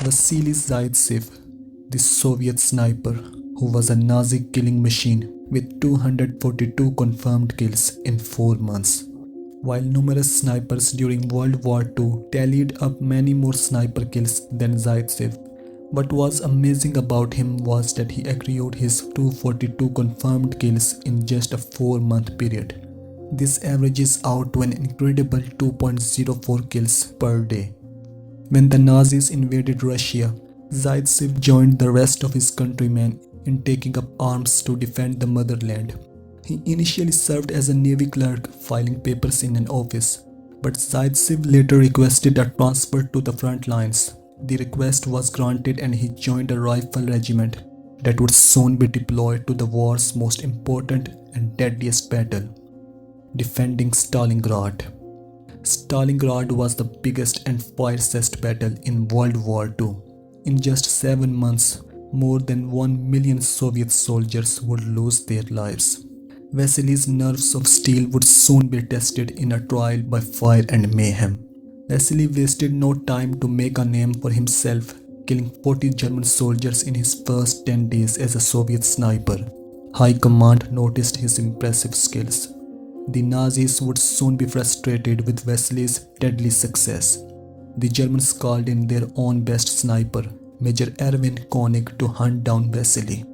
Vasily Zaytsev, the Soviet sniper who was a Nazi killing machine with 242 confirmed kills in 4 months. While numerous snipers during World War II tallied up many more sniper kills than Zaitsev, what was amazing about him was that he accrued his 242 confirmed kills in just a 4-month period. This averages out to an incredible 2.04 kills per day. When the Nazis invaded Russia, Zaitsev joined the rest of his countrymen in taking up arms to defend the motherland. He initially served as a navy clerk filing papers in an office, but Zaitsev later requested a transfer to the front lines. The request was granted and he joined a rifle regiment that would soon be deployed to the war's most important and deadliest battle, defending Stalingrad. Stalingrad was the biggest and fiercest battle in World War II. In just 7 months, more than 1 million Soviet soldiers would lose their lives. Vasily's nerves of steel would soon be tested in a trial by fire and mayhem. Vasily wasted no time to make a name for himself, killing 40 German soldiers in his first 10 days as a Soviet sniper. High command noticed his impressive skills. The Nazis would soon be frustrated with Vasily's deadly success. The Germans called in their own best sniper, Major Erwin Koenig, to hunt down Vasily.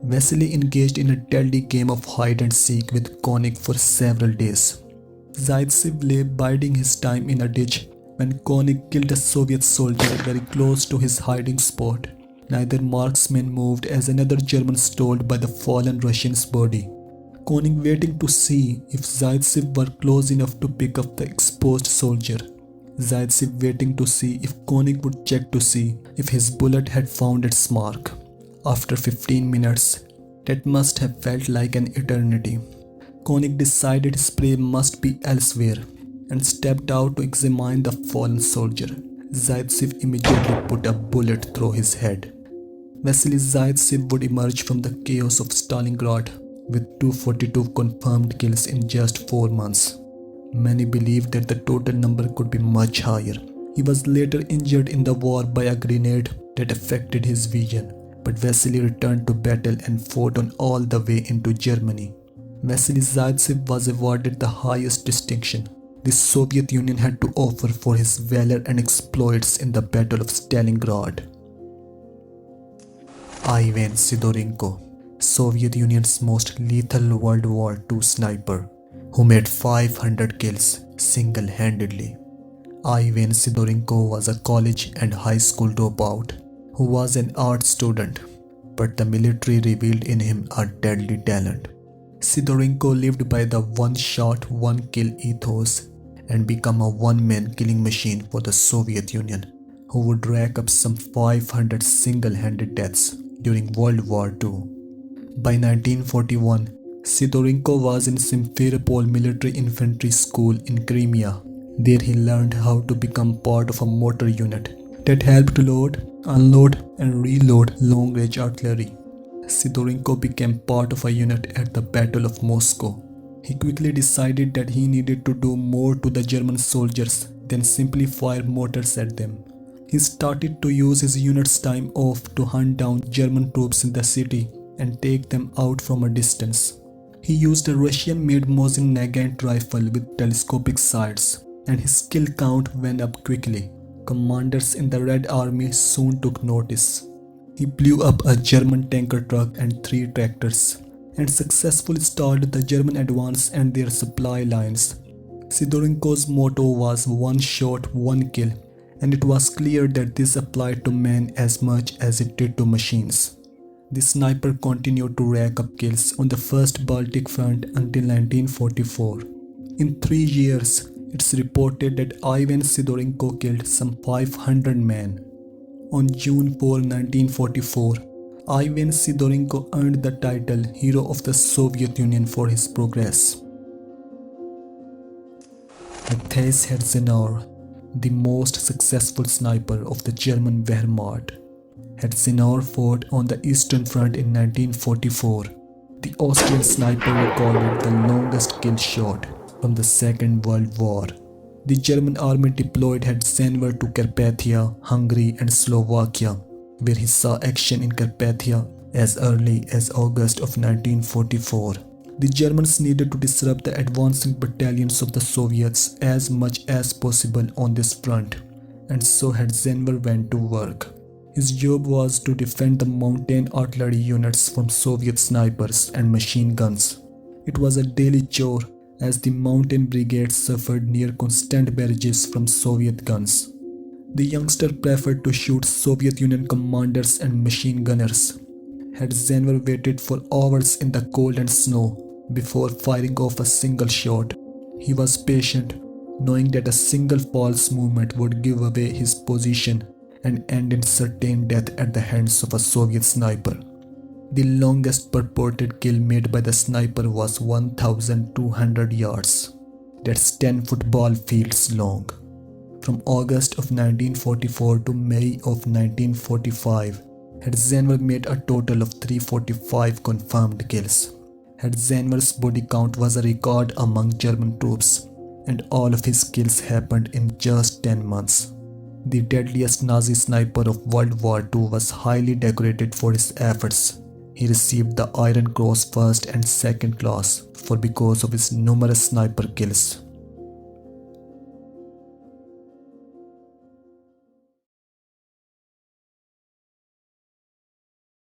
Vasily engaged in a deadly game of hide and seek with Koenig for several days. Zaitsev lay biding his time in a ditch when Koenig killed a Soviet soldier very close to his hiding spot. Neither marksman moved as another German stood by the fallen Russian's body. Koenig waiting to see if Zaitsev were close enough to pick up the exposed soldier. Zaitsev waiting to see if Koenig would check to see if his bullet had found its mark. After 15 minutes, that must have felt like an eternity, Koenig decided his prey must be elsewhere and stepped out to examine the fallen soldier. Zaitsev immediately put a bullet through his head. Vasily Zaytsev would emerge from the chaos of Stalingrad with 242 confirmed kills in just 4 months. Many believed that the total number could be much higher. He was later injured in the war by a grenade that affected his vision, but Vasily returned to battle and fought on all the way into Germany. Vasily Zaytsev was awarded the highest distinction the Soviet Union had to offer for his valor and exploits in the Battle of Stalingrad. Ivan Sidorinko, Soviet Union's most lethal World War II sniper, who made 500 kills single-handedly. Ivan Sidorinko was a college and high school dropout who was an art student, but the military revealed in him a deadly talent. Sidorinko lived by the one-shot, one-kill ethos and became a one-man killing machine for the Soviet Union, who would rack up some 500 single-handed deaths during World War II. By 1941, Sidorinko was in Simferopol military infantry school in Crimea. There he learned how to become part of a motor unit that helped load, unload and reload long-range artillery. Sidorinko became part of a unit at the Battle of Moscow. He quickly decided that he needed to do more to the German soldiers than simply fire mortars at them. He started to use his unit's time off to hunt down German troops in the city and take them out from a distance. He used a Russian-made Mosin Nagant rifle with telescopic sights, and his kill count went up quickly. Commanders in the Red Army soon took notice. He blew up a German tanker truck and 3 tractors and successfully stalled the German advance and their supply lines. Sidorinko's motto was one shot, one kill, and it was clear that this applied to men as much as it did to machines. The sniper continued to rack up kills on the First Baltic Front until 1944. In 3 years, it's reported that Ivan Sidorinko killed some 500 men. On June 4, 1944, Ivan Sidorinko earned the title Hero of the Soviet Union for his progress. Matthaus hetzenour, the most successful sniper of the German Wehrmacht. Hetzenour fought on the Eastern Front in 1944. The Austrian sniper recorded the longest kill shot from the Second World War. The German army deployed hetzenour to Carpathia, Hungary and Slovakia, where he saw action in Carpathia as early as August of 1944. The Germans needed to disrupt the advancing battalions of the Soviets as much as possible on this front, and so hetzenour went to work. His job was to defend the mountain artillery units from Soviet snipers and machine guns. It was a daily chore as the mountain brigades suffered near constant barrages from Soviet guns. The youngster preferred to shoot Soviet Union commanders and machine gunners. Hetzenour waited for hours in the cold and snow before firing off a single shot. He was patient, knowing that a single false movement would give away his position and end in certain death at the hands of a Soviet sniper. The longest purported kill made by the sniper was 1,200 yards. That's 10 football fields long. From August of 1944 to May of 1945, hetzenour made a total of 345 confirmed kills. Hetzenour's body count was a record among German troops, and all of his kills happened in just 10 months. The deadliest Nazi sniper of World War II was highly decorated for his efforts. He received the Iron Cross first and second class because of his numerous sniper kills.